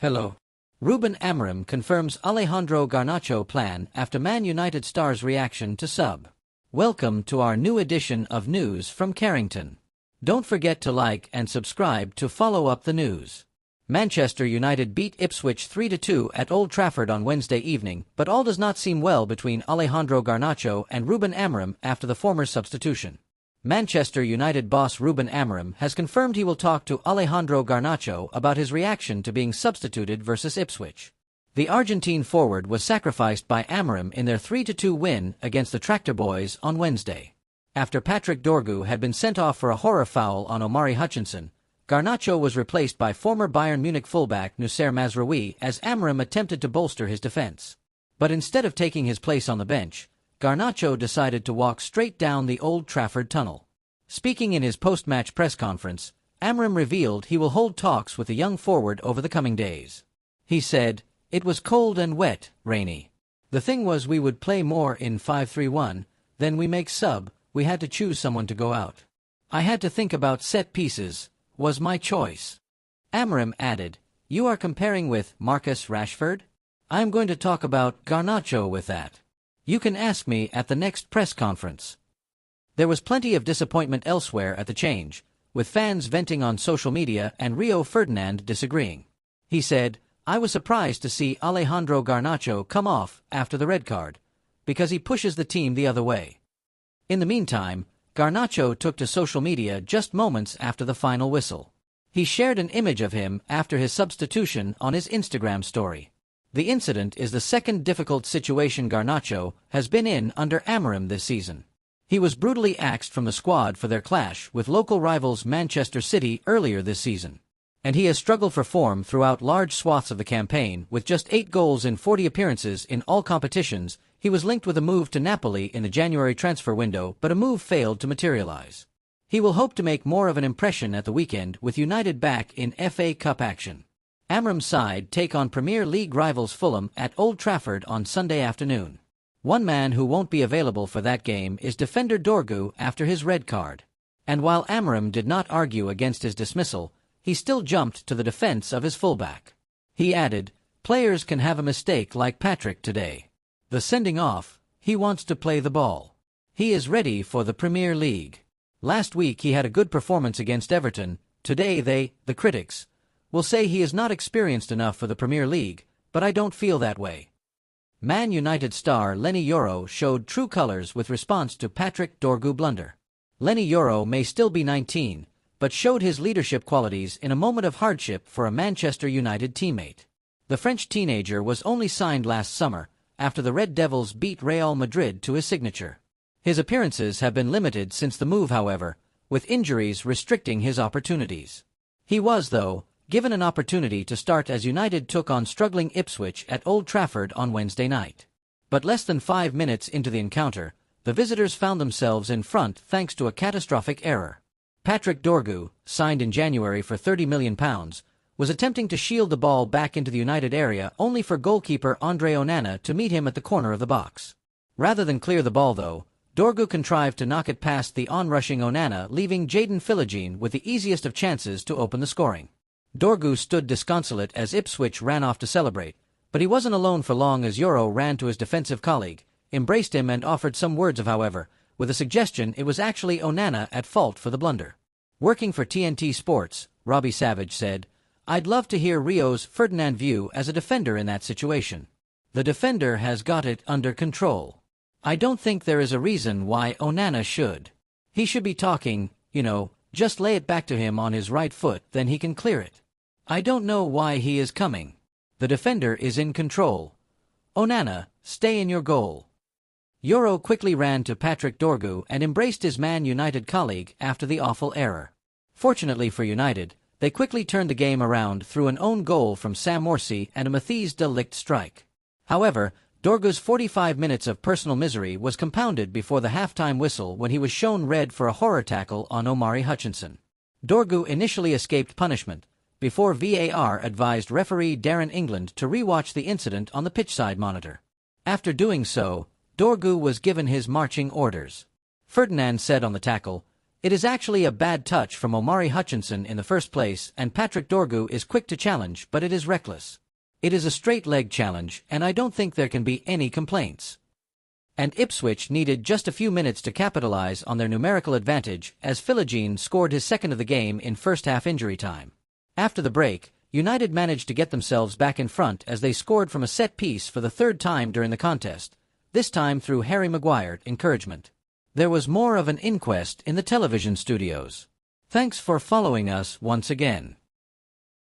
Hello. Ruben Amorim confirms Alejandro Garnacho plan after Man United star's reaction to sub. Welcome to our new edition of News from Carrington. Don't forget to like and subscribe to follow up the news. Manchester United beat Ipswich 3-2 at Old Trafford on Wednesday evening, but all does not seem well between Alejandro Garnacho and Ruben Amorim after the former's substitution. Manchester United boss Ruben Amorim has confirmed he will talk to Alejandro Garnacho about his reaction to being substituted versus Ipswich. The Argentine forward was sacrificed by Amorim in their 3-2 win against the Tractor Boys on Wednesday. After Patrick Dorgu had been sent off for a horror foul on Omari Hutchinson, Garnacho was replaced by former Bayern Munich fullback Noussair Mazraoui as Amorim attempted to bolster his defense. But instead of taking his place on the bench, Garnacho decided to walk straight down the Old Trafford tunnel. Speaking in his post-match press conference, Amorim revealed he will hold talks with the young forward over the coming days. He said, "It was cold and wet, rainy. The thing was we would play more in 5-3-1, then we make sub, we had to choose someone to go out. I had to think about set pieces, was my choice." Amorim added, "You are comparing with Marcus Rashford? I am going to talk about Garnacho with that. You can ask me at the next press conference." There was plenty of disappointment elsewhere at the change, with fans venting on social media and Rio Ferdinand disagreeing. He said, "I was surprised to see Alejandro Garnacho come off after the red card, because he pushes the team the other way." In the meantime, Garnacho took to social media just moments after the final whistle. He shared an image of him after his substitution on his Instagram story. The incident is the second difficult situation Garnacho has been in under Amorim this season. He was brutally axed from the squad for their clash with local rivals Manchester City earlier this season. And he has struggled for form throughout large swaths of the campaign, with just 8 goals in 40 appearances in all competitions. He was linked with a move to Napoli in the January transfer window, but a move failed to materialize. He will hope to make more of an impression at the weekend with United back in FA Cup action. Amorim's side take on Premier League rivals Fulham at Old Trafford on Sunday afternoon. One man who won't be available for that game is defender Dorgu after his red card. And while Amorim did not argue against his dismissal, he still jumped to the defense of his fullback. He added, "Players can have a mistake like Patrick today. The sending off, he wants to play the ball. He is ready for the Premier League. Last week he had a good performance against Everton. Today the critics, will say he is not experienced enough for the Premier League, but I don't feel that way." Man United star Leny Yoro showed true colors with response to Patrick Dorgu blunder. Leny Yoro may still be 19, but showed his leadership qualities in a moment of hardship for a Manchester United teammate. The French teenager was only signed last summer, after the Red Devils beat Real Madrid to his signature. His appearances have been limited since the move, however, with injuries restricting his opportunities. He was, though, given an opportunity to start as United took on struggling Ipswich at Old Trafford on Wednesday night. But less than 5 minutes into the encounter, the visitors found themselves in front thanks to a catastrophic error. Patrick Dorgu, signed in January for £30 million, was attempting to shield the ball back into the United area only for goalkeeper Andre Onana to meet him at the corner of the box. Rather than clear the ball, though, Dorgu contrived to knock it past the onrushing Onana, leaving Jadon Philogene with the easiest of chances to open the scoring. Dorgu stood disconsolate as Ipswich ran off to celebrate, but he wasn't alone for long as Yoro ran to his defensive colleague, embraced him and offered some words of however, with a suggestion it was actually Onana at fault for the blunder. Working for TNT Sports, Robbie Savage said, "I'd love to hear Rio's Ferdinand view as a defender in that situation. The defender has got it under control. I don't think there is a reason why Onana should. He should be talking, just lay it back to him on his right foot, then he can clear it. I don't know why he is coming. The defender is in control. Onana, stay in your goal." Yoro quickly ran to Patrick Dorgu and embraced his Man United colleague after the awful error. Fortunately for United, they quickly turned the game around through an own goal from Sam Morsy and a Matthijs de Ligt strike. However, Dorgu's 45 minutes of personal misery was compounded before the halftime whistle when he was shown red for a horror tackle on Omari Hutchinson. Dorgu initially escaped punishment, before VAR advised referee Darren England to rewatch the incident on the pitchside monitor. After doing so, Dorgu was given his marching orders. Ferdinand said on the tackle, It is actually a bad touch from Omari Hutchinson in the first place, and Patrick Dorgu is quick to challenge, but it is reckless. It is a straight leg challenge, and I don't think there can be any complaints. And Ipswich needed just a few minutes to capitalize on their numerical advantage as Philogene scored his second of the game in first-half injury time. After the break, United managed to get themselves back in front as they scored from a set piece for the third time during the contest, this time through Harry Maguire encouragement. There was more of an inquest in the television studios. Thanks for following us once again.